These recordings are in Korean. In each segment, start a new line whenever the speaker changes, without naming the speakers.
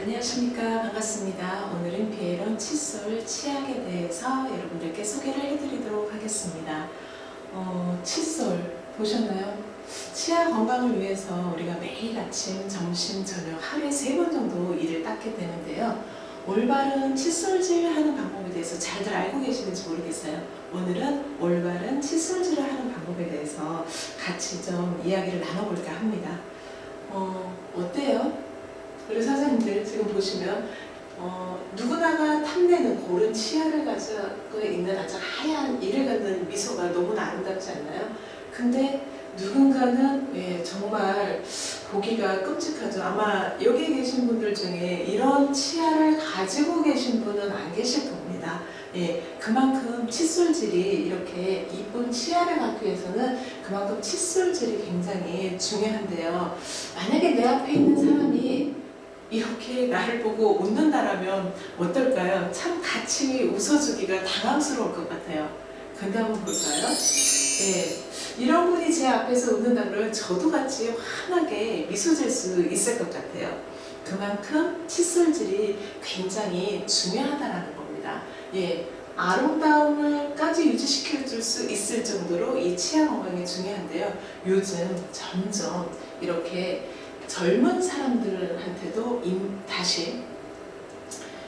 안녕하십니까. 반갑습니다. 오늘은 비에론 칫솔 치약에 대해서 여러분들께 소개를 해드리도록 하겠습니다. 칫솔 보셨나요? 치아 건강을 위해서 우리가 매일 아침, 점심, 저녁 하루에 3번 정도 이를 닦게 되는데요. 올바른 칫솔질 하는 방법에 대해서 잘들 알고 계시는지 모르겠어요. 오늘은 올바른 칫솔질을 하는 방법에 대해서 같이 좀 이야기를 나눠볼까 합니다. 어때요? 우리 선생님들 지금 보시면 누구나가 탐내는 고른 치아를 가지고 있는 아주 하얀 이를 갖는 미소가 너무나 아름답지 않나요? 근데 누군가는 정말 보기가 끔찍하죠. 아마 여기 계신 분들 중에 이런 치아를 가지고 계신 분은 안 계실 겁니다. 그만큼 칫솔질이 이렇게 이쁜 치아를 갖기 위해서는 그만큼 칫솔질이 굉장히 중요한데요. 만약에 내 앞에 있는 사람이 이렇게 나를 보고 웃는다라면 어떨까요? 참 같이 웃어주기가 당황스러울 것 같아요. 근데 한번 볼까요? 이런 분이 제 앞에서 웃는다 그러면 저도 같이 환하게 미소 질 수 있을 것 같아요. 그만큼 칫솔질이 굉장히 중요하다라는 겁니다. 아름다움을까지 유지시켜 줄 수 있을 정도로 이 치아 건강이 중요한데요. 요즘 점점 이렇게 젊은 사람들한테도 다시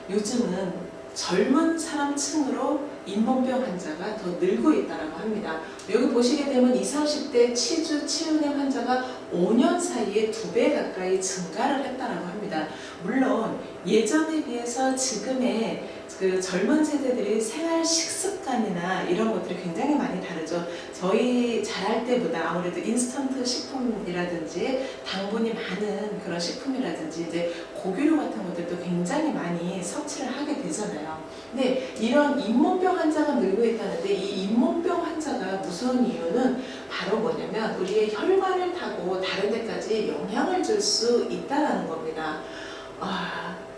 요즘은 젊은 사람층으로 잇몸병 환자가 더 늘고 있다고 합니다. 여기 보시게 되면 20, 30대 치주, 치은염 환자가 5년 사이에 2배 가까이 증가를 했다고 합니다. 물론 예전에 비해서 지금의 그 젊은 세대들이 생활 식습관이나 이런 것들이 굉장히 많이 다르죠. 저희 자랄 때보다 아무래도 인스턴트 식품이라든지 당분이 많은 그런 식품이라든지 이제 고기류 같은 것들도 굉장히 많이 섭취를 하게 되잖아요. 근데 이런 잇몸병 환자가 늘고 있다는데 이 잇몸병 환자가 무서운 이유는 바로 뭐냐면 우리의 혈관을 타고 다른 데까지 영향을 줄 수 있다는 겁니다.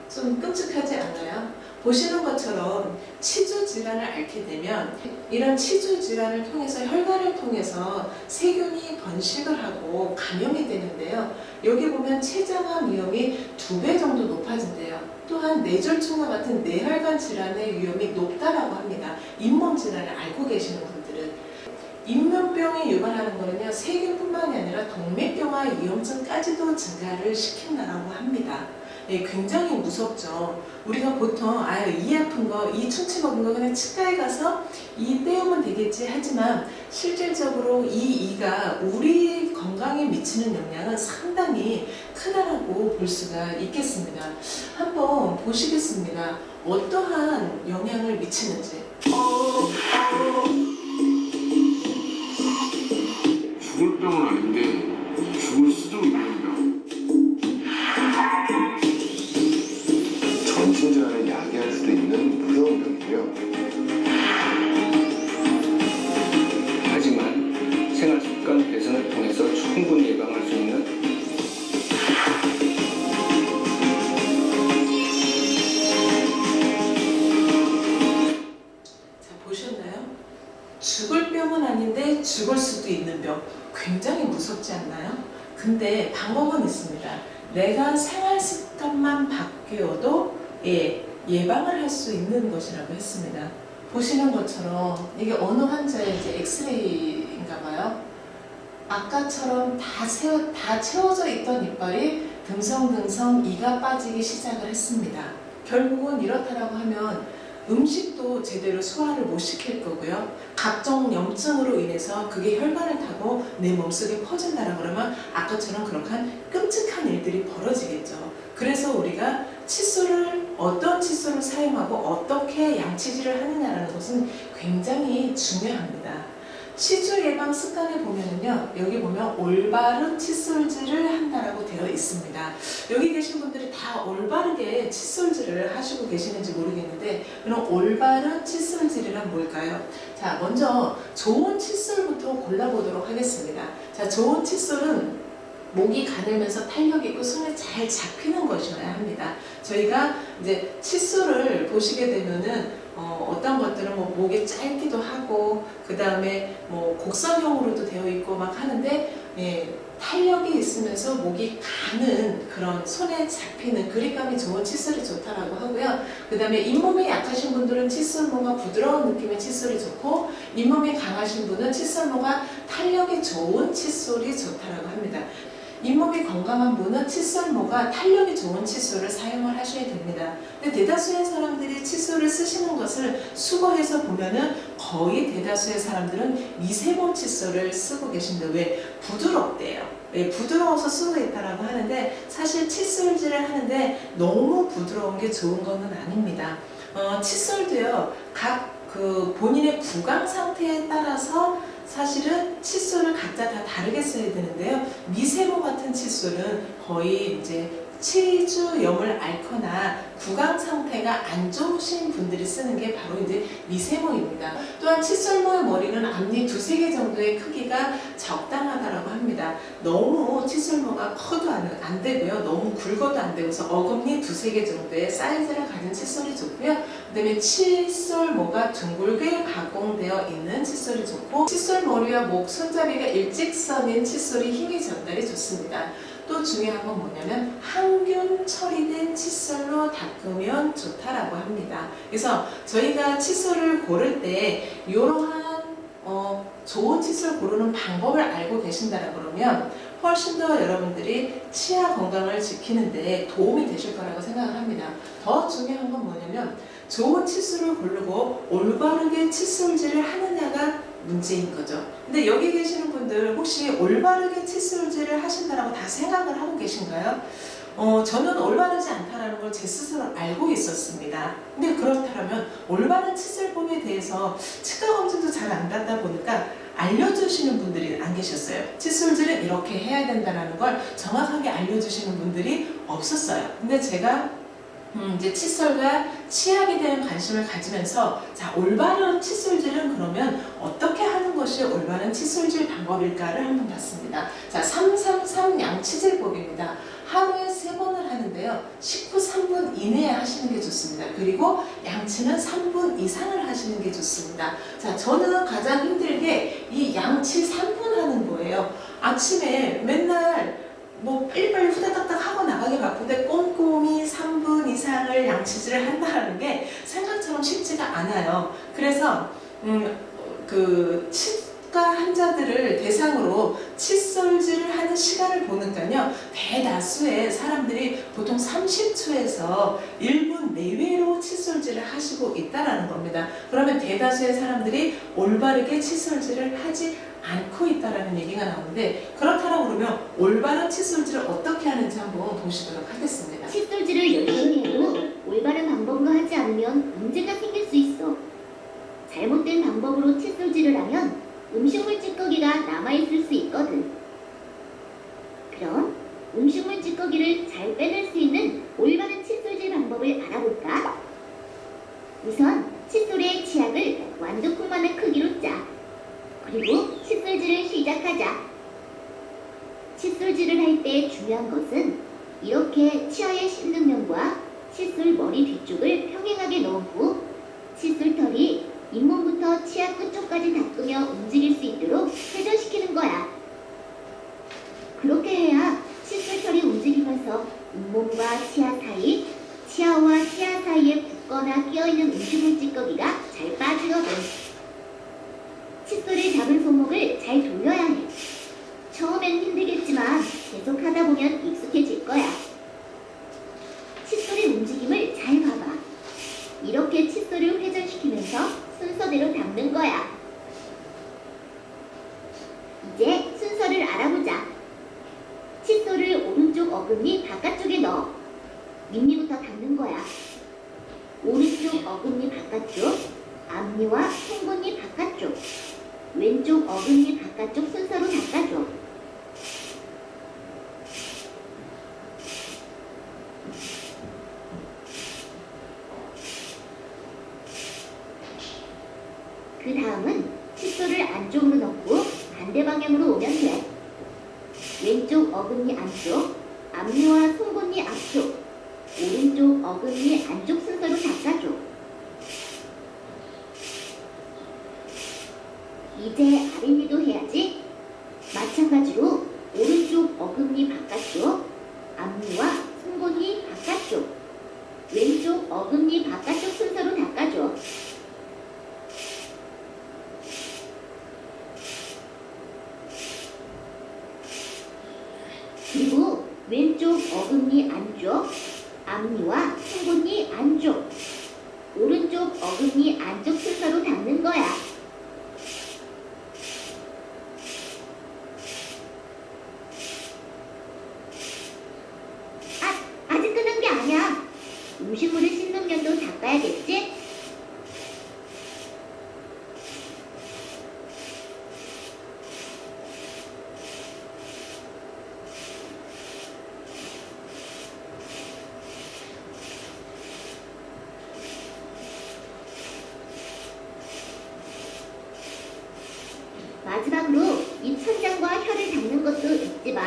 좀 끔찍하지 않나요? 보시는 것처럼 치주 질환을 앓게 되면 이런 치주 질환을 통해서 혈관을 통해서 세균이 번식을 하고 감염이 되는데요. 여기 보면 췌장암 위험이 2배 정도 높아진대요. 또한 뇌졸중과 같은 뇌혈관 질환의 위험이 높다라고 합니다. 잇몸 질환을 앓고 계시는 분들은. 잇몸병이 유발하는 거는요, 세균뿐만이 아니라 동맥경화 위험증까지도 증가를 시킨다라고 합니다. 굉장히 무섭죠. 우리가 보통 이 아픈 거, 이 충치 먹은 거 그냥 치과에 가서 이 떼우면 되겠지 하지만 실질적으로 이 이가 우리 건강에 미치는 영향은 상당히 크다라고 볼 수가 있겠습니다. 한번 보시겠습니다. 어떠한 영향을 미치는지.
죽을 병은 아닌데 죽을 수도 있는 병.
전신질환을 야기할 수도 있는 무서운 병이고요.
하지만 생활습관 개선을 통해서 충분히 예방할 수 있는
보셨나요? 죽을 병은 아닌데 죽을 수도 있는 병. 굉장히 무섭지 않나요? 근데 방법은 있습니다. 내가 생활 습관만 바뀌어도 예방을 할 수 있는 것이라고 했습니다. 보시는 것처럼 이게 어느 환자의 이제 엑스레이인가 봐요. 아까처럼 다 채워져 있던 이빨이 듬성듬성 이가 빠지기 시작을 했습니다. 결국은 이렇다라고 하면 음식도 제대로 소화를 못 시킬 거고요. 각종 염증으로 인해서 그게 혈관을 타고 내 몸속에 퍼진다라 그러면 아까처럼 그렇게 끔찍한 일들이 벌어지겠죠. 그래서 우리가 어떤 칫솔을 사용하고 어떻게 양치질을 하느냐라는 것은 굉장히 중요합니다. 치주 예방 습관을 보면은요, 여기 보면 올바른 칫솔질을 한다라고 되어 있습니다. 여기 계신 분들이 다 올바르게 칫솔질을 하시고 계시는지 모르겠는데, 그럼 올바른 칫솔질이란 뭘까요? 자, 먼저 좋은 칫솔부터 골라보도록 하겠습니다. 자, 좋은 칫솔은 목이 가늘면서 탄력 있고 손에 잘 잡히는 것이어야 합니다. 저희가 이제 칫솔을 보시게 되면은 어떤 것들은 목이 짧기도 하고 그 다음에 곡선형으로도 되어 있고 막 하는데 탄력이 있으면서 목이 가는 그런 손에 잡히는 그립감이 좋은 칫솔이 좋다라고 하고요. 그 다음에 잇몸이 약하신 분들은 칫솔모가 부드러운 느낌의 칫솔이 좋고, 잇몸이 강하신 분은 칫솔모가 탄력이 좋은 칫솔이 좋다라고 합니다. 잇몸이 건강한 분은 칫솔모가 탄력이 좋은 칫솔을 사용을 하셔야 됩니다. 근데 대다수의 사람들이 칫솔을 쓰시는 것을 수거해서 보면은 거의 대다수의 사람들은 미세모 칫솔을 쓰고 계신데, 왜? 부드럽대요. 왜? 부드러워서 쓰고 있다라고 하는데, 사실 칫솔질을 하는데 너무 부드러운 게 좋은 거는 아닙니다. 칫솔도요, 각 본인의 구강 상태에 따라서 사실은 칫솔을 각자 다 다르게 써야 되는데요. 미세모 같은 칫솔은 거의 이제 치주염을 앓거나 구강 상태가 안 좋으신 분들이 쓰는 게 바로 이제 미세모입니다. 또한 칫솔모의 머리는 앞니 2-3개 정도의 크기가 적당하다라고 합니다. 너무 칫솔모가 커도 안 되고요. 너무 굵어도 안 되고, 그래서 어금니 2-3개 정도의 사이즈를 가진 칫솔이 좋고요. 그 다음에 칫솔모가 둥글게 가공되어 있는 칫솔이 좋고, 칫솔머리와 목, 손잡이가 일직선인 칫솔이 힘이 전달이 좋습니다. 또 중요한 건 뭐냐면 항균 처리된 칫솔로 닦으면 좋다라고 합니다. 그래서 저희가 칫솔을 고를 때 이러한 좋은 칫솔 고르는 방법을 알고 계신다라 그러면 훨씬 더 여러분들이 치아 건강을 지키는데 도움이 되실 거라고 생각을 합니다. 더 중요한 건 뭐냐면 좋은 칫솔을 고르고 올바르게 칫솔질을 하느냐가 문제인 거죠. 근데 여기 계시는 분들 혹시 올바르게 칫솔질을 하신다라고 다 생각을 하고 계신가요? 저는 올바르지 않다라는 걸 제 스스로 알고 있었습니다. 근데 그렇다면 올바른 칫솔법에 대해서 치과 검진도 잘 안 받다 보니까 알려주시는 분들이 안 계셨어요. 칫솔질은 이렇게 해야 된다는 걸 정확하게 알려주시는 분들이 없었어요. 근데 제가 이제 칫솔과 치약에 대한 관심을 가지면서, 자, 올바른 칫솔질은 그러면 어떻게 하는 것이 올바른 칫솔질 방법일까를 한번 봤습니다. 자, 333 양치질법입니다. 하루에 3번을 하는데요. 식후 3분 이내에 하시는 게 좋습니다. 그리고 양치는 3분 이상을 하시는 게 좋습니다. 자, 저는 가장 힘들게 이 양치 3분 하는 거예요. 아침에 맨날 빨리빨리 후다닥닥 하고 나가기 바쁜데 꼼꼼히 3분 이상을 양치질을 한다는 게 생각처럼 쉽지가 않아요. 그래서 치과 환자들을 대상으로 칫솔질을 하는 시간을 보니까요, 대다수의 사람들이 보통 30초에서 1분 내외로 칫솔질을 하시고 있다는 겁니다. 그러면 대다수의 사람들이 올바르게 칫솔질을 하지 않고 있다라는 얘기가 나오는데, 그렇다고 그러면 올바른 칫솔질을 어떻게 하는지 한번 보시도록 하겠습니다.
칫솔질을 열심히 해도 올바른 방법으로 하지 않으면 문제가 생길 수 있어. 잘못된 방법으로 칫솔질을 하면 음식물 찌꺼기가 남아있을 수 있거든. 그럼 음식물 찌꺼기를 잘 빼낼 수 있는 올바른 칫솔질 방법을 알아볼까? 우선 칫솔의 치약을 완두콩만한 크기로 짜. 그리고 칫솔질을 시작하자. 칫솔질을 할 때 중요한 것은 이렇게 치아의 씹는 면과 칫솔 머리 뒤쪽을 평행하게 넣은 후 칫솔털이 잇몸부터 치아 끝쪽까지 닦으며 움직일 수 있도록 회전시키는 거야. 그렇게 해야 칫솔털이 움직이면서 잇몸과 치아 사이, 치아와 치아 사이에 붙거나 끼어있는 음식물 찌꺼기가 잘 빠지거든. 칫솔을 잡은 손목을 잘 돌려야 해. 처음엔 힘들겠지만 계속 하다 보면 익숙해질 거야. 칫솔의 움직임을 잘 봐봐. 이렇게 칫솔을 회전시키면서 순서대로 닦는 거야. 이제 순서를 알아보자. 칫솔을 오른쪽 어금니 바깥쪽에 넣어. 밑니부터 닦는 거야. 오른쪽 어금니 바깥쪽, 앞니와 송곳니 바깥쪽, 왼쪽 어금니 바깥쪽 순서로 닦아줘. 그 다음은 칫솔을 안쪽으로 넣고 반대 방향으로 오면 돼. 왼쪽 어금니 안쪽, 앞니와 송곳니 앞쪽, 오른쪽 어금니 안쪽 순서로 닦아줘. 이제 아랫니도 해야지. 마찬가지로 오른쪽 어금니 바깥쪽, 앞니와 왼쪽 어금니 바깥쪽 순서로 닦아줘. 그리고 왼쪽 어금니 안쪽, 앞니와 송곳니 안쪽, 오른쪽 어금니 안쪽 순서로 닦는 거야. 아직 끝난 게 아니야. 음식물을 씻는 면도 닦아야겠지? 마지막으로 입 천장과 혀를 닦는 것도 잊지 마.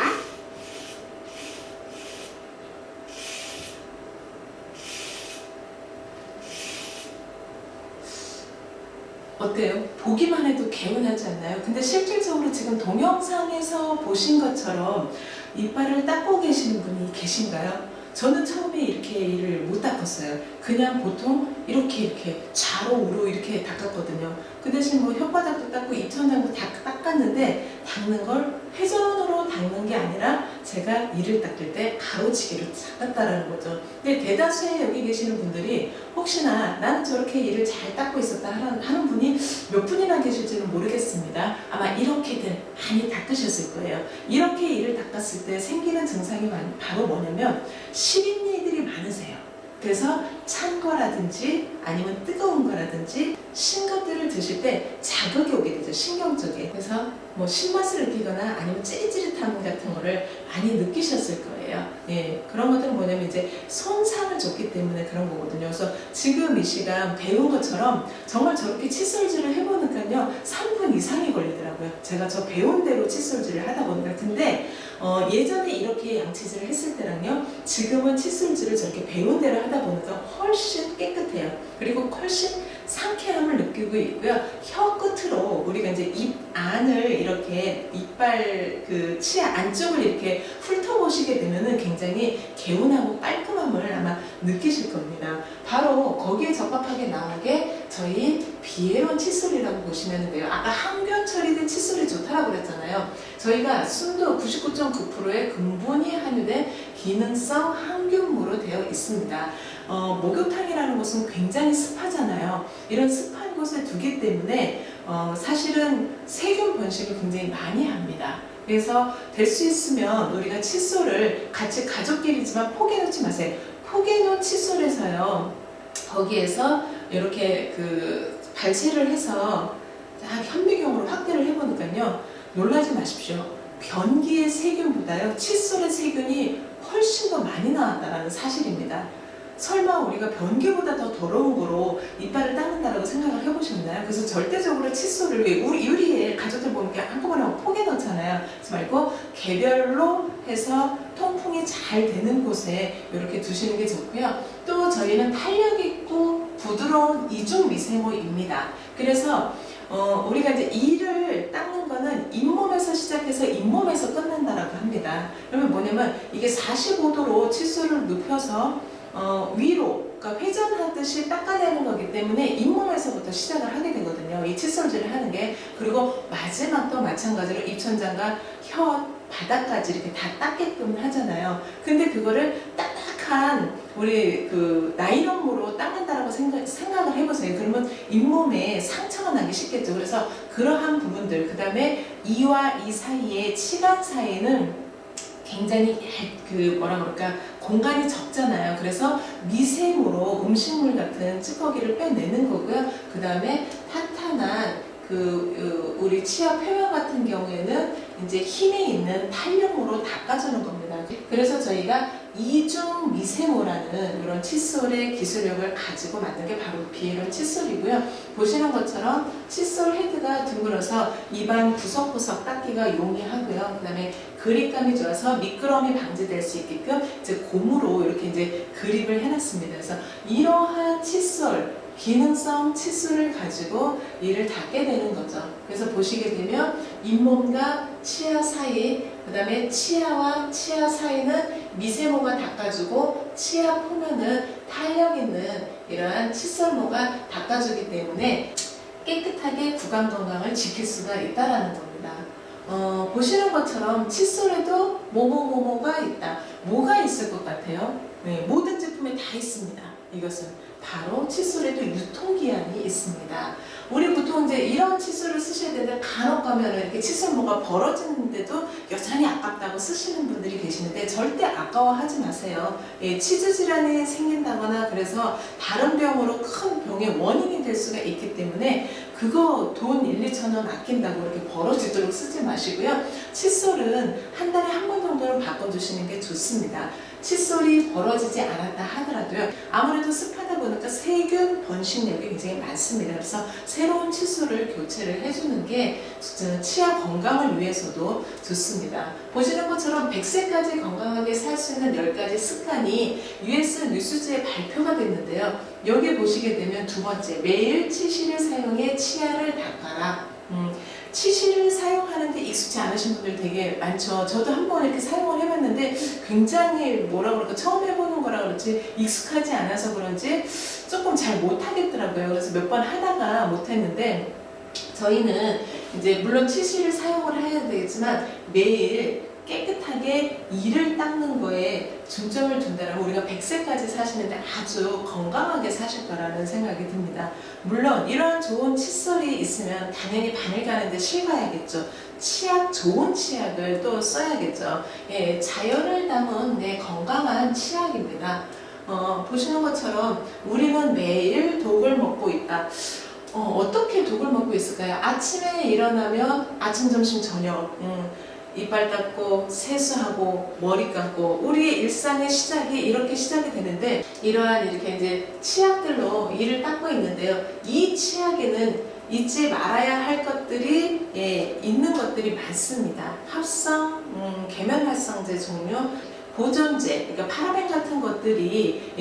어때요? 보기만 해도 개운하지 않나요? 근데 실질적으로 지금 동영상에서 보신 것처럼 이빨을 닦고 계시는 분이 계신가요? 저는 처음에 이렇게 이를 못 닦았어요. 그냥 보통 이렇게 좌로 우로 이렇게 닦았거든요. 그 대신 뭐 혓바닥도 닦고 입천장도 다 닦았는데 닦는 걸 회전으로 닦는 게 아니라 제가 이를 닦을 때 가로치기로 닦았다라는 거죠. 근데 대다수의 여기 계시는 분들이 혹시나 나는 저렇게 이를 잘 닦고 있었다 하는 분이 몇 분이나 계실지는 모르겠습니다. 아마 이렇게들 많이 닦으셨을 거예요. 이렇게 이를 닦았을 때 생기는 증상이 바로 뭐냐면 시린니들이 많으세요. 그래서 찬 거라든지 아니면 뜨거운 거라든지 신 것들을 드실 때 자극이 오게 되죠. 신경 쪽에. 그래서 뭐 신맛을 느끼거나 아니면 찌릿찌릿함 같은 거를 많이 느끼셨을 거예요. 예, 그런 것들은 뭐냐면 이제 손상을 줬기 때문에 그런 거거든요. 그래서 지금 이 시간 배운 것처럼 정말 저렇게 칫솔질을 해보니까요 3분 이상이 걸리더라고요. 제가 저 배운 대로 칫솔질을 하다 보니까. 근데 예전에 이렇게 양치질을 했을 때랑요 지금은 칫솔질을 저렇게 배운 대로 하다 보니까 훨씬 깨끗해요. 그리고 훨씬 상쾌함을 느끼고 있고요. 혀 끝으로 우리가 이제 입 안을 이렇게 이빨 그 치아 안쪽을 이렇게 훑어보시게 되면은 굉장히 개운하고 깔끔함을 아마 느끼실 겁니다. 바로 거기에 적합하게 나온 게 저희 비에론 칫솔이라고 보시면 돼요. 아까 항균 처리된 칫솔이 좋다라고 그랬잖아요. 저희가 순도 99.9%의 근본이 함유된 기능성 항균무로 되어 있습니다. 목욕탕이라는 곳은 굉장히 습하잖아요. 이런 습한 곳에 두기 때문에 사실은 세균 번식을 굉장히 많이 합니다. 그래서 될 수 있으면 우리가 칫솔을 같이 가족끼리지만 포개놓지 마세요. 포개놓은 칫솔에서요 거기에서 이렇게 그 발치를 해서 현미경으로 확대를 해보니까요 놀라지 마십시오. 변기의 세균보다요 칫솔의 세균이 훨씬 더 많이 나왔다는 사실입니다. 설마 우리가 변기보다 더 더러운 거로 이빨을 닦는다라고 생각을 해보셨나요? 그래서 절대적으로 칫솔을 우리 유리에 가족들 보면 한꺼번에 포개 넣잖아요. 그래서 말고 개별로 해서 통풍이 잘 되는 곳에 이렇게 두시는 게 좋고요. 또 저희는 탄력 있고 부드러운 이중 미세모입니다. 그래서 우리가 이제 이를 닦는 거는 잇몸에서 시작해서 잇몸에서 끝난다라고 합니다. 그러면 뭐냐면 이게 45도로 칫솔을 눕혀서 위로, 그러니까 회전하듯이 닦아내는 거기 때문에 잇몸에서부터 시작을 하게 되거든요. 이 칫솔질을 하는 게. 그리고 마지막도 마찬가지로 입천장과 혀 바닥까지 이렇게 다 닦게끔 하잖아요. 근데 그거를 딱딱한 우리 그 나일론으로 닦는다라고 생각을 해보세요. 그러면 잇몸에 상처가 나기 쉽겠죠. 그래서 그러한 부분들, 그 다음에 이와 이 사이에 치간 사이에는 굉장히 그 뭐라 그럴까 공간이 적잖아요. 그래서 미세모로 음식물 같은 찌꺼기를 빼내는 거고요. 그 다음에 탄탄한 우리 치아 표면 같은 경우에는 이제 힘이 있는 탄력으로 닦아주는 겁니다. 그래서 저희가 이중 미세모라는 이런 칫솔의 기술력을 가지고 만든 게 바로 비에론 칫솔이고요. 보시는 것처럼 칫솔 헤드가 둥글어서 입안 구석구석 닦기가 용이하고요. 그 다음에 그립감이 좋아서 미끄럼이 방지될 수 있게끔 이제 고무로 이렇게 이제 그립을 해놨습니다. 그래서 이러한 칫솔, 기능성 칫솔을 가지고 이를 닦게 되는 거죠. 그래서 보시게 되면 잇몸과 치아 사이, 그 다음에 치아와 치아 사이는 미세모가 닦아주고 치아 표면은 탄력 있는 이러한 칫솔모가 닦아주기 때문에 깨끗하게 구강 건강을 지킬 수가 있다라는 겁니다. 보시는 것처럼 칫솔에도 뭐뭐뭐뭐가 있다. 뭐가 있을 것 같아요? 네, 모든 제품에 다 있습니다. 이것은 바로 칫솔에도 유통기한이 있습니다. 우리 보통 이제 이런 칫솔을 쓰셔야 되는데 간혹 가면 이렇게 칫솔모가 벌어지는데도 여전히 아깝다고 쓰시는 분들이 계시는데 절대 아까워하지 마세요. 예, 치주 질환이 생긴다거나 그래서 다른 병으로 큰 병의 원인이 될 수가 있기 때문에 그거 돈 1, 2천 원 아낀다고 이렇게 벌어지도록 쓰지 마시고요. 칫솔은 한 달에 한 번 정도는 바꿔주시는 게 좋습니다. 칫솔이 벌어지지 않았다 하더라도요. 아무래도 습하다 보니까 세균 번식력이 굉장히 많습니다. 그래서 새로운 칫솔을 교체를 해주는 게 치아 건강을 위해서도 좋습니다. 보시는 것처럼 100세까지 건강하게 살 수 있는 10가지 습관이 US 뉴스지에 발표가 됐는데요. 여기 보시게 되면 두 번째, 매일 치실을 사용해 치아를 닦아라. 치실을 사용하는데 익숙치 않으신 분들 되게 많죠. 저도 한번 이렇게 사용을 해봤는데 굉장히 뭐라 그럴까 처음 해보는 거라 그런지 익숙하지 않아서 그런지 조금 잘 못하겠더라고요. 그래서 몇 번 하다가 못했는데 저희는 이제 물론 치실을 사용을 해야 되겠지만 매일 깨끗하게 이를 닦는 거에 중점을 둔다면 우리가 100세까지 사시는데 아주 건강하게 사실 거라는 생각이 듭니다. 물론 이런 좋은 칫솔이 있으면 당연히 바늘 가는데 실가야겠죠. 치약, 좋은 치약을 또 써야겠죠. 예, 자연을 담은 건강한 치약입니다. 보시는 것처럼 우리는 매일 독을 먹고 있다. 어떻게 독을 먹고 있을까요? 아침에 일어나면 아침, 점심, 저녁 이빨 닦고 세수하고 머리 감고 우리의 일상의 시작이 이렇게 시작이 되는데 이러한 이렇게 이제 치약들로 이를 닦고 있는데요. 이 치약에는 잊지 말아야 할 것들이 있는 것들이 많습니다. 합성, 계면활성제 종류, 보존제, 그러니까 파라벤 같은 것들이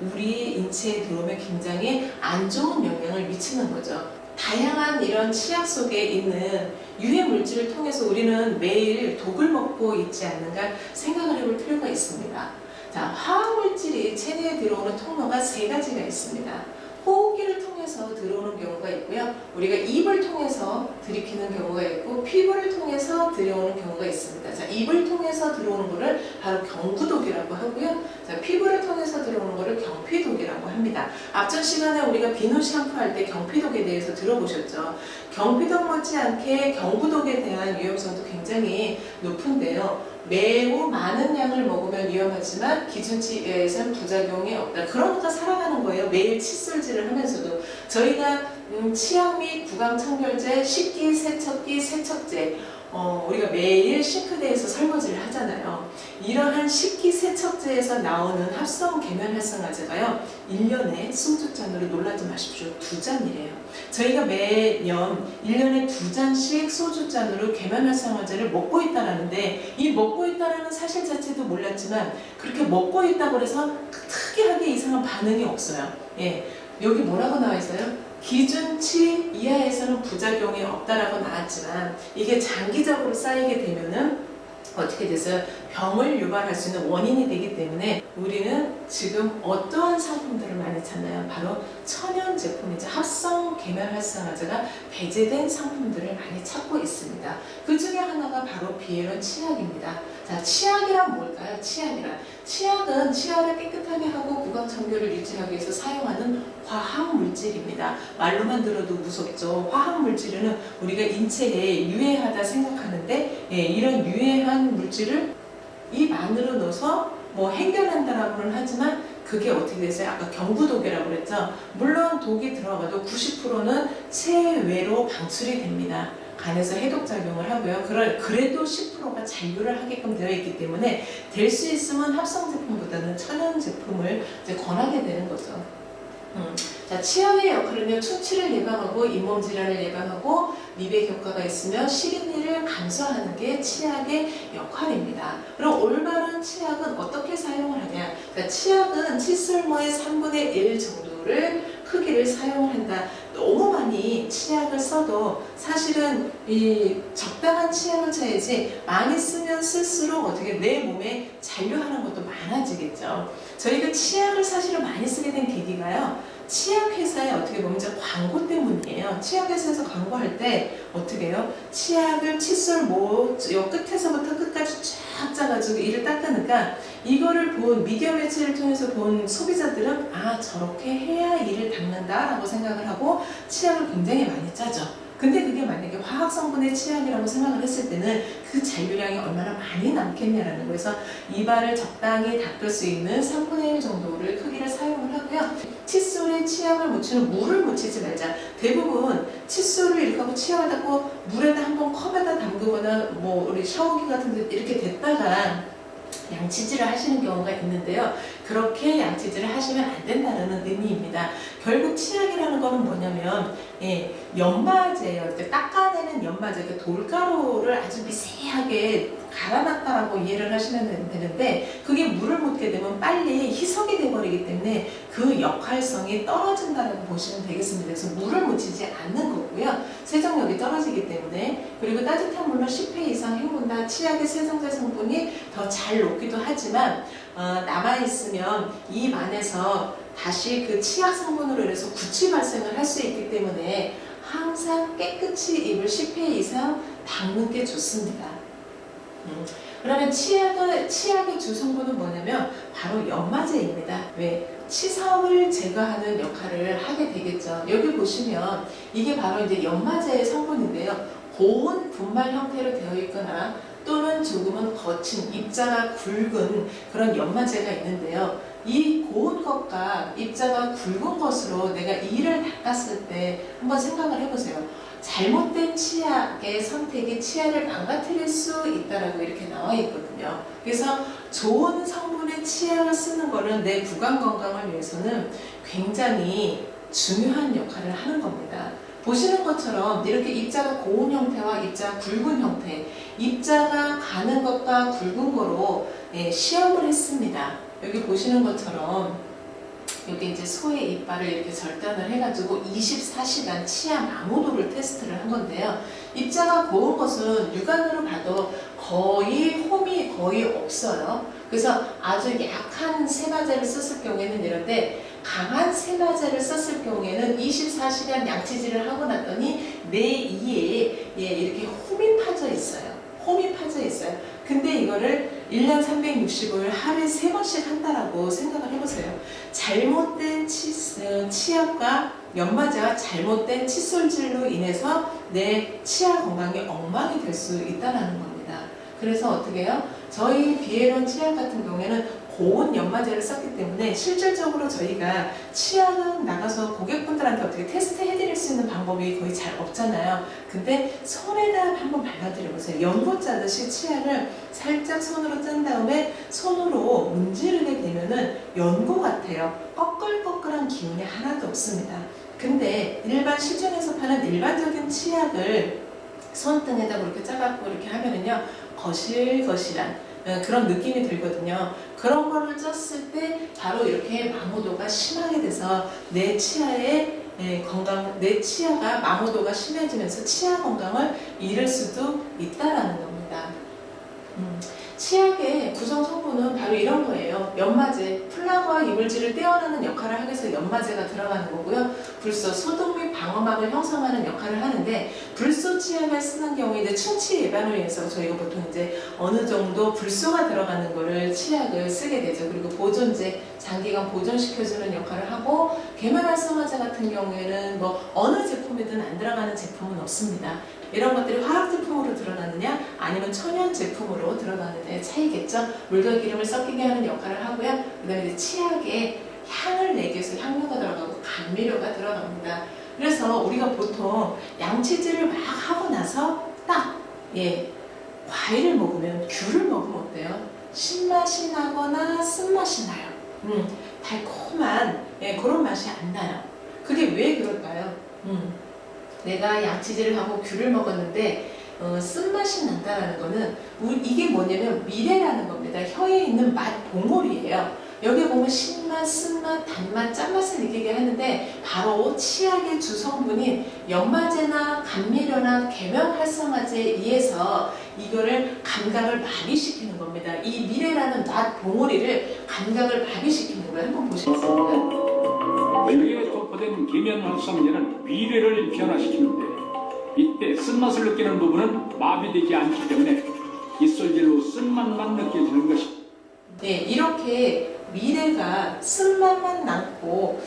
우리 인체에 들어오면 굉장히 안 좋은 영향을 미치는 거죠. 다양한 이런 치약 속에 있는 유해 물질을 통해서 우리는 매일 독을 먹고 있지 않는가 생각을 해볼 필요가 있습니다. 자, 화학 물질이 체내에 들어오는 통로가 3가지가 있습니다. 호흡기를 통해서 들어오는 경우가 있고요. 우리가 입을 통해서 들이키는 경우가 있고 피부를 통해서 들어오는 경우가 있습니다. 자, 입을 통해서 들어오는 것을 바로 경구독이라고 하고요. 자, 피부를 통해서 들어오는 것을 경피독이라고 합니다. 앞전 시간에 우리가 비누 샴푸 할 때 경피독에 대해서 들어보셨죠? 경피독 못지않게 경구독에 대한 위험성도 굉장히 높은데요. 매우 많은 양을 먹으면 위험하지만 기준치에선 부작용이 없다. 그러니까 살아가는 거예요. 매일 칫솔질을 하면서도. 저희가 치약 및 구강청결제, 식기세척기, 세척제 우리가 매일 싱크대에서 설거지를 하잖아요. 이러한 식기세척제에서 나오는 합성 계면활성화제가요. 1년에 소주잔으로 놀라지 마십시오. 2잔이래요. 저희가 매년 1년에 2잔씩 소주잔으로 계면활성화제를 먹고 있다라는데 이 먹고 있다라는 사실 자체도 몰랐지만 그렇게 먹고 있다고 해서 특이하게 이상한 반응이 없어요. 예, 여기 뭐라고 나와 있어요? 기준치 이하에서는 부작용이 없다라고 나왔지만 이게 장기적으로 쌓이게 되면은 어떻게 돼서 병을 유발할 수 있는 원인이 되기 때문에 우리는 지금 어떠한 상품들을 많이 찾나요? 바로 천연 제품이죠. 합성 계면활성화제가 배제된 상품들을 많이 찾고 있습니다. 그 중에 하나가 바로 비에론 치약입니다. 자, 치약이란 뭘까요? 치약은 치아를 깨끗하게 하고 구강 청결을 유지하기 위해서 사용하는 화학 물질입니다. 말로만 들어도 무섭죠. 화학 물질은 우리가 인체에 유해하다 생각하는데 이런 유해한 물질을 입 안으로 넣어서 행견한다라고는 하지만 그게 어떻게 됐어요? 아까 경구독이라고 그랬죠? 물론 독이 들어가도 90%는 체외로 방출이 됩니다. 간에서 해독작용을 하고요. 그래도 10%가 잔류를 하게끔 되어 있기 때문에 될 수 있으면 합성 제품보다는 천연 제품을 이제 권하게 되는 거죠. 자, 치약의 역할은요, 충치를 예방하고 잇몸 질환을 예방하고 미백 효과가 있으며 시린니를 감소하는 게 치약의 역할입니다. 그럼 올바른 치약은 어떻게 사용을 하냐? 자, 치약은 칫솔모의 3분의 1 정도를 크기를 사용을 한다. 너무 많이 치약을 써도 사실은 이 적당한 치약을 쳐야지 많이 쓰면 쓸수록 어떻게 내 몸에 잔류하는 것도 많아지겠죠. 저희가 치약을 사실은 많이 쓰게 된 계기가요. 치약회사에 어떻게 보면 이제 광고 때문이에요. 치약회사에서 광고할 때 어떻게 해요? 치약을 칫솔 요 끝에서부터 끝까지 쫙 짜가지고 이를 닦으니까 이거를 본 미디어 매체를 통해서 본 소비자들은 아 저렇게 해야 이를 닦는다라고 생각을 하고 치약을 굉장히 많이 짜죠. 근데 그게 만약에 화학 성분의 치약이라고 생각을 했을 때는 그 잔류량이 얼마나 많이 남겠냐라는 거에서 이발을 적당히 닦을 수 있는 3분의 1 정도를 크기를 사용을 하고요. 칫솔에 치약을 묻히는 물을 묻히지 말자. 대부분 칫솔을 이렇게 하고 치약을 닦고 물에다 한번 컵에다 담그거나 뭐 우리 샤워기 같은 데 이렇게 댔다가 양치질을 하시는 경우가 있는데요. 그렇게 양치질을 하시면 안 된다는 의미입니다. 결국 치약이라는 거는 뭐냐면 연마제예요. 이렇게 닦아내는 연마제, 그 돌가루를 아주 미세하게 갈아놨다라고 이해를 하시면 되는데 그게 물을 묻게 되면 빨리 희석이 돼버리기 때문에 그 역할성이 떨어진다고 보시면 되겠습니다. 그래서 물을 묻히지 않는 거고요. 세정력이 떨어지기 때문에 그리고 따뜻한 물로 10회 이상 헹군다 치약의 세정제 성분이 더 잘 녹기도 하지만 남아있으면 입 안에서 다시 그 치약 성분으로 인해서 구취 발생을 할 수 있기 때문에 항상 깨끗이 입을 10회 이상 닦는 게 좋습니다. 그러면 치약의 주성분은 뭐냐면 바로 연마제입니다. 왜? 치석을 제거하는 역할을 하게 되겠죠. 여기 보시면 이게 바로 이제 연마제의 성분인데요. 고운 분말 형태로 되어 있거나 또는 조금은 거친 입자가 굵은 그런 연마제가 있는데요. 이 고운 것과 입자가 굵은 것으로 내가 이를 닦았을 때 한번 생각을 해보세요. 잘못된 치약의 선택이 치아를 망가뜨릴 수 있다라고 이렇게 나와 있거든요. 그래서 좋은 성분의 치약을 쓰는 거는 내 구강 건강을 위해서는 굉장히 중요한 역할을 하는 겁니다. 보시는 것처럼 이렇게 입자가 고운 형태와 입자가 굵은 형태, 입자가 가는 것과 굵은 거로 시험을 했습니다. 여기 보시는 것처럼 여기 이제 소의 이빨을 이렇게 절단을 해가지고 24시간 치아 마모도를 테스트를 한 건데요. 입자가 고운 것은 육안으로 봐도 거의 홈이 거의 없어요. 그래서 아주 약한 세마제를 썼을 경우에는 이런데 강한 세마제를 썼을 경우에는 24시간 양치질을 하고 났더니 내 이에 이렇게 홈이 파져 있어요. 홈이 파져 있어요. 근데 이거를 1년 365일 하루에 3번씩 한다라고 생각을 해보세요. 잘못된 치약과 연마제와 잘못된 칫솔질로 인해서 내 치아 건강이 엉망이 될 수 있다는 겁니다. 그래서 어떻게 해요? 저희 비에론 치약 같은 경우에는 고운 연마제를 썼기 때문에 실질적으로 저희가 치약은 나가서 고객분들한테 어떻게 테스트 해드릴 수 있는 방법이 거의 잘 없잖아요. 근데 손에다 한번 발라드려보세요. 연고 짜듯이 치약을 살짝 손으로 뜬 다음에 손으로 문지르게 되면은 연고 같아요. 꺼끌꺼끌한 기운이 하나도 없습니다. 근데 일반 시중에서 파는 일반적인 치약을 손등에다 그렇게 짜갖고 이렇게 하면은요, 거실거실한 그런 느낌이 들거든요. 그런 거를 쪘을 때 바로 이렇게 마모도가 심하게 돼서 내 치아의 내 치아가 마모도가 심해지면서 치아 건강을 잃을 수도 있다라는 겁니다. 치약의 구성 성분은 바로 이런 거예요. 연마제, 플라그와 이물질을 떼어내는 역할을 하기 위해서 연마제가 들어가는 거고요. 불소, 소독 및 방어막을 형성하는 역할을 하는데 불소 치약을 쓰는 경우에 이제 충치 예방을 위해서 저희가 보통 이제 어느 정도 불소가 들어가는 거를 치약을 쓰게 되죠. 그리고 보존제, 장기간 보존시켜주는 역할을 하고 계면활성화제 같은 경우에는 뭐 어느 제품이든 안 들어가는 제품은 없습니다. 이런 것들이 화학 제품으로 들어가느냐 아니면 천연 제품으로 들어가느냐의 차이겠죠. 물과 기름을 섞이게 하는 역할을 하고요. 그 다음에 이제 치약에 향을 내기 위해서 향료가 들어가고 감미료가 들어갑니다. 그래서 우리가 보통 양치질을 막 하고 나서 딱 과일을 먹으면 귤을 먹으면 어때요? 신맛이 나거나 쓴맛이 나요. 달콤한 그런 맛이 안 나요. 그게 왜 그럴까요? 내가 양치질을 하고 귤을 먹었는데 쓴맛이 난다는 거는 이게 뭐냐면 미레라는 겁니다. 혀에 있는 맛 봉오리예요. 여기 보면 신맛, 쓴맛, 단맛, 짠맛을 느끼게 하는데 바로 치약의 주성분인 연마제나 감미료나 계면 활성화제에 의해서 이거를 감각을 마비시키는 겁니다. 이 미래라는 맛 봉우리를 감각을 마비시키는 거예요. 한번 보시겠습니다.
여기에 도포된 계면 활성제는 미래를 변화시키는데 이때 쓴맛을 느끼는 부분은 마비되지 않기 때문에 이솔질로 쓴맛만 느껴지는 것입니다.
네, 이렇게 미래가 쓴맛만 남고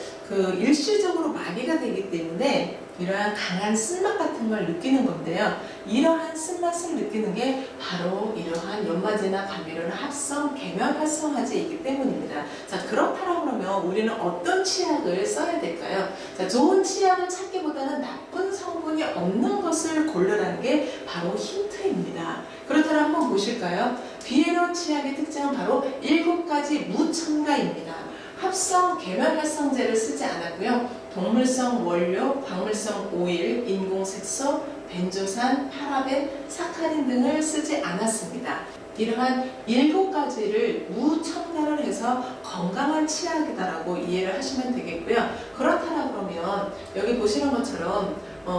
일시적으로 마비가 되기 때문에 이러한 강한 쓴맛 같은 걸 느끼는 건데요. 이러한 쓴맛을 느끼는 게 바로 이러한 연마제나 감미료나 합성 계면 활성화제이기 때문입니다. 자, 그렇다라고 그러면 우리는 어떤 치약을 써야 될까요? 자, 좋은 치약을 찾기보다는 나쁜 성분이 없는 것을 고르라는 게 바로 힌트입니다. 그렇다면 한번 보실까요? 비에론 치약의 특징은 바로 7가지 무첨가입니다. 합성 계면 활성제를 쓰지 않았고요. 동물성 원료, 광물성 오일, 인공색소, 벤조산, 파라벤, 사카린 등을 쓰지 않았습니다. 이러한 7가지를 무첨가를 해서 건강한 치약이다라고 이해를 하시면 되겠고요. 그렇다라 그러면 여기 보시는 것처럼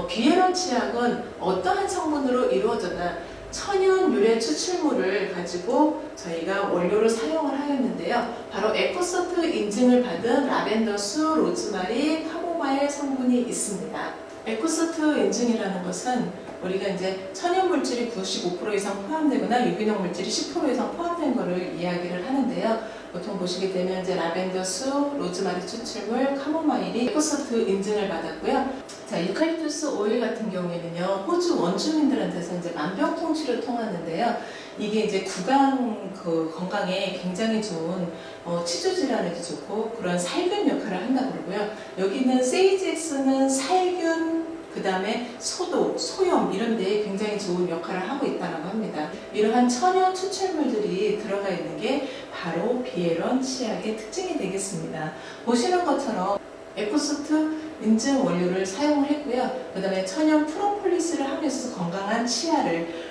비에론 치약은 어떠한 성분으로 이루어졌나? 천연 유래 추출물을 가지고 저희가 원료를 사용을 하였는데요. 바로 에코서트 인증을 받은 라벤더 수, 로즈마리, 카모마일 성분이 있습니다. 에코서트 인증이라는 것은 우리가 이제 천연 물질이 95% 이상 포함되거나 유기농 물질이 10% 이상 포함된 것을 이야기를 하는데요. 보통 보시게 되면 이제 라벤더 수, 로즈마리 추출물, 카모마일이 에코서트 인증을 받았고요. 자, 유칼립투스 오일 같은 경우에는요, 호주 원주민들한테서 이제 만병통치를 통하는데요. 이게 이제 구강 건강에 굉장히 좋은 치주 질환에도 좋고 그런 살균 역할을 한다고 그러고요. 여기는 세이지엑스는 살균, 그 다음에 소독, 소염 이런 데에 굉장히 좋은 역할을 하고 있다고 합니다. 이러한 천연 추출물들이 들어가 있는 게 바로 비에론 치약의 특징이 되겠습니다. 보시는 것처럼 에코소트 인증 원료를 사용을 했고요. 그 다음에 천연 프로폴리스를 하면서 건강한 치아를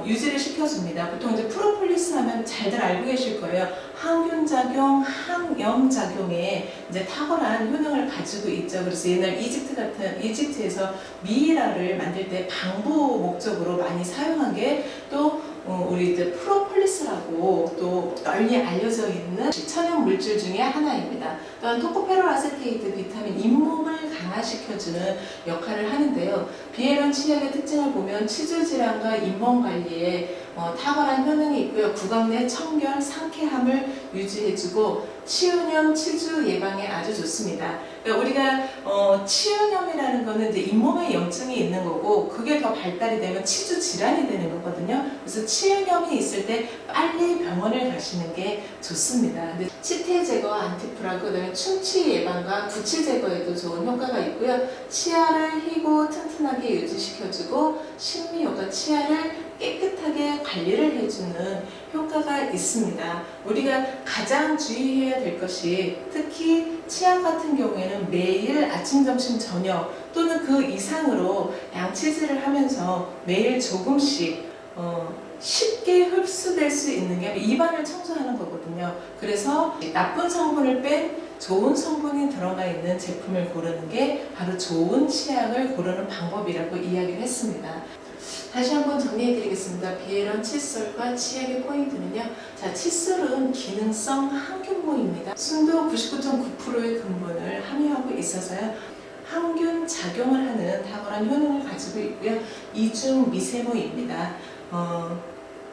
유지를 시켜줍니다. 보통 이제 프로폴리스 하면 잘들 알고 계실 거예요. 항균작용, 항염작용에 이제 탁월한 효능을 가지고 있죠. 그래서 옛날 이집트에서 미이라를 만들 때 방부 목적으로 많이 사용한 게 또 우리 이제 프로폴리스라고 또 널리 알려져 있는 천연 물질 중에 하나입니다. 또한 토코페롤 아세테이트 비타민 잇몸을 강화시켜주는 역할을 하는데요. 비에론 치약의 특징을 보면 치주 질환과 잇몸 관리에 탁월한 효능이 있고요. 구강 내 청결, 상쾌함을 유지해주고 치은염, 치주 예방에 아주 좋습니다. 그러니까 우리가 치은염이라는 거는 이제 잇몸에 염증이 있는 거고 그게 더 발달이 되면 치주 질환이 되는 거거든요. 그래서 치은염이 있을 때 빨리 병원을 가시는 게 좋습니다. 근데 치태 제거, 안티프라그, 그다음에 충치 예방과 구취 제거에도 좋은 효과가 있고요. 치아를 희고 튼튼하게 유지시켜주고 신미효과 치아를 깨끗하게 관리를 해주는 효과가 있습니다. 우리가 가장 주의해야 될 것이 특히 치약 같은 경우에는 매일 아침, 점심, 저녁 또는 그 이상으로 양치질을 하면서 매일 조금씩 쉽게 흡수될 수 있는 게 입안을 청소하는 거거든요. 그래서 나쁜 성분을 뺀 좋은 성분이 들어가 있는 제품을 고르는 게 바로 좋은 치약을 고르는 방법이라고 이야기를 했습니다. 다시 한번 정리해드리겠습니다. 비에론 칫솔과 치약의 포인트는요. 자, 칫솔은 기능성 항균모입니다. 순도 99.9%의 근본을 함유하고 있어서요. 항균 작용을 하는 탁월한 효능을 가지고 있고요. 이중 미세모입니다.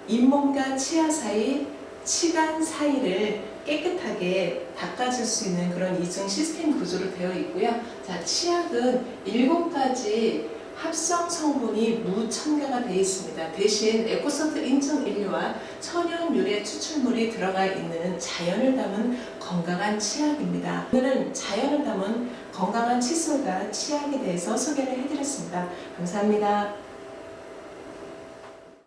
잇몸과 치아 사이, 치간 사이를 깨끗하게 닦아줄 수 있는 그런 이중 시스템 구조로 되어 있고요. 자, 치약은 7가지 합성 성분이 무첨가가 되어 있습니다. 대신 에코서트 인증 인류와 천연 유래 추출물이 들어가 있는 자연을 담은 건강한 치약입니다. 오늘은 자연을 담은 건강한 칫솔과 치약에 대해서 소개를 해드렸습니다. 감사합니다.